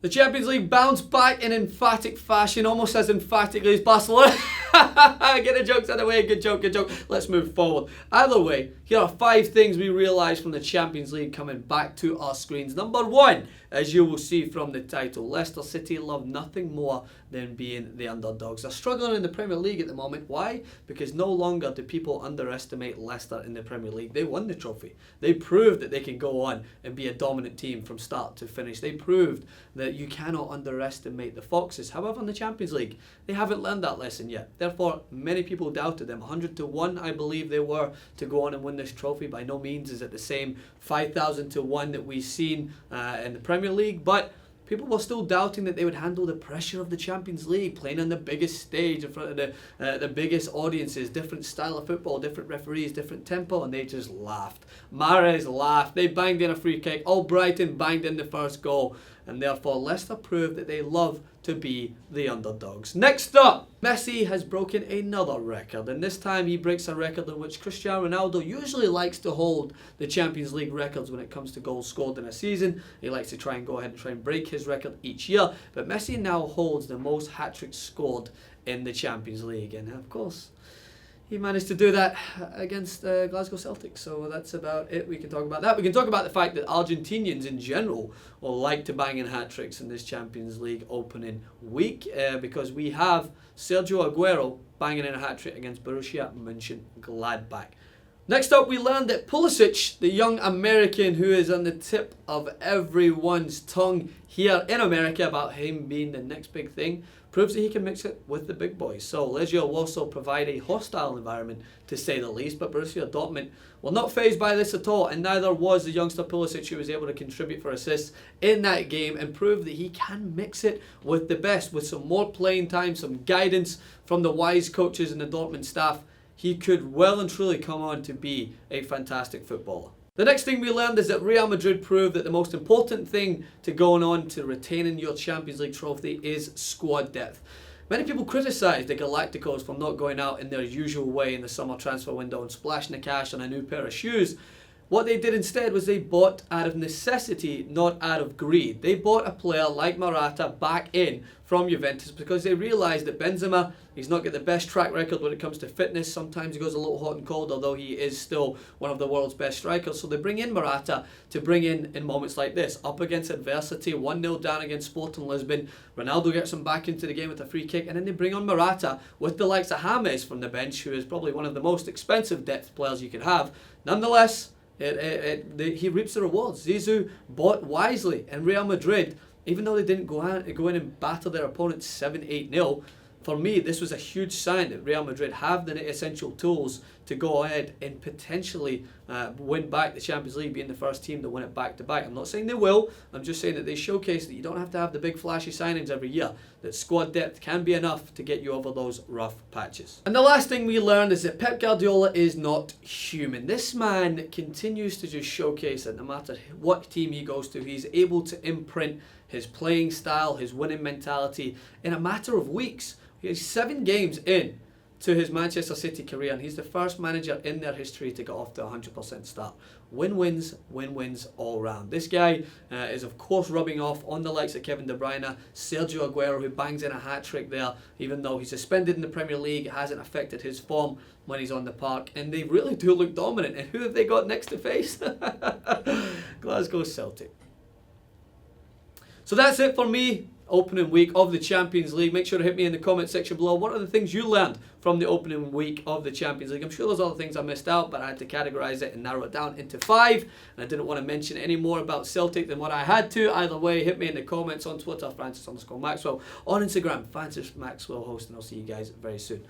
The Champions League bounced back in emphatic fashion, almost as emphatically as Barcelona. Get the jokes out of the way. Good joke, good joke. Let's move forward. Either way, here are 5 things we realised from the Champions League coming back to our screens. Number 1, as you will see from the title, Leicester City love nothing more than being the underdogs. They're struggling in the Premier League at the moment. Why? Because no longer do people underestimate Leicester in the Premier League. They won the trophy. They proved that they can go on and be a dominant team from start to finish. They proved that you cannot underestimate the Foxes. However, in the Champions League, they haven't learned that lesson yet. Therefore, many people doubted them. 100-1, I believe they were, to go on and win this trophy. By no means is it the same 5,000-1 that we've seen in the Premier League, but people were still doubting that they would handle the pressure of the Champions League, playing on the biggest stage in front of the biggest audiences, different style of football, different referees, different tempo, and they just laughed. Mahrez laughed. They banged in a free kick. Albrighton banged in the first goal, and therefore Leicester proved that they love to be the underdogs. Next up, Messi has broken another record, and this time he breaks a record in which Cristiano Ronaldo usually likes to hold the Champions League records when it comes to goals scored in a season. He likes to try and try and break his record each year, but Messi now holds the most hat-tricks scored in the Champions League, and of course he managed to do that against Glasgow Celtic. So that's about it. We can talk about that. We can talk about the fact that Argentinians in general will like to bang in hat-tricks in this Champions League opening week because we have Sergio Aguero banging in a hat-trick against Borussia Mönchengladbach. Next up, we learned that Pulisic, the young American who is on the tip of everyone's tongue here in America about him being the next big thing, proves that he can mix it with the big boys. So Legia Warsaw provide a hostile environment, to say the least, but Borussia Dortmund were not fazed by this at all, and neither was the youngster Pulisic, who was able to contribute for assists in that game and prove that he can mix it with the best. With some more playing time, some guidance from the wise coaches and the Dortmund staff, he could well and truly come on to be a fantastic footballer. The next thing we learned is that Real Madrid proved that the most important thing to going on to retaining your Champions League trophy is squad depth. Many people criticised the Galacticos for not going out in their usual way in the summer transfer window and splashing the cash on a new pair of shoes. What they did instead was they bought out of necessity, not out of greed. They bought a player like Morata back in from Juventus because they realised that Benzema, he's not got the best track record when it comes to fitness. Sometimes he goes a little hot and cold, although he is still one of the world's best strikers. So they bring in Morata to bring in moments like this. Up against adversity, 1-0 down against Sporting Lisbon. Ronaldo gets him back into the game with a free kick, and then they bring on Morata with the likes of James from the bench, who is probably one of the most expensive depth players you could have. Nonetheless, he reaps the rewards. Zizou bought wisely, and Real Madrid, even though they didn't go in and batter their opponents 7-8-0, for me, this was a huge sign that Real Madrid have the essential tools to go ahead and potentially win back the Champions League, being the first team to win it back-to-back. I'm not saying they will. I'm just saying that they showcase that you don't have to have the big flashy signings every year, that squad depth can be enough to get you over those rough patches. And the last thing we learned is that Pep Guardiola is not human. This man continues to just showcase that no matter what team he goes to, he's able to imprint his playing style, his winning mentality in a matter of weeks. He's 7 games in to his Manchester City career, and he's the first manager in their history to get off to a 100% start. Win-wins all round. This guy is of course rubbing off on the likes of Kevin De Bruyne, Sergio Aguero, who bangs in a hat-trick there, even though he's suspended in the Premier League. It hasn't affected his form when he's on the park, and they really do look dominant. And who have they got next to face? Glasgow Celtic. So that's it for me. Opening week of the Champions League. Make sure to hit me in the comment section below. What are the things you learned from the opening week of the Champions League? I'm sure there's other things I missed out, but I had to categorise it and narrow it down into 5. And I didn't want to mention any more about Celtic than what I had to. Either way, hit me in the comments on Twitter, Francis_Maxwell, on Instagram, Francis Maxwell Host, and I'll see you guys very soon.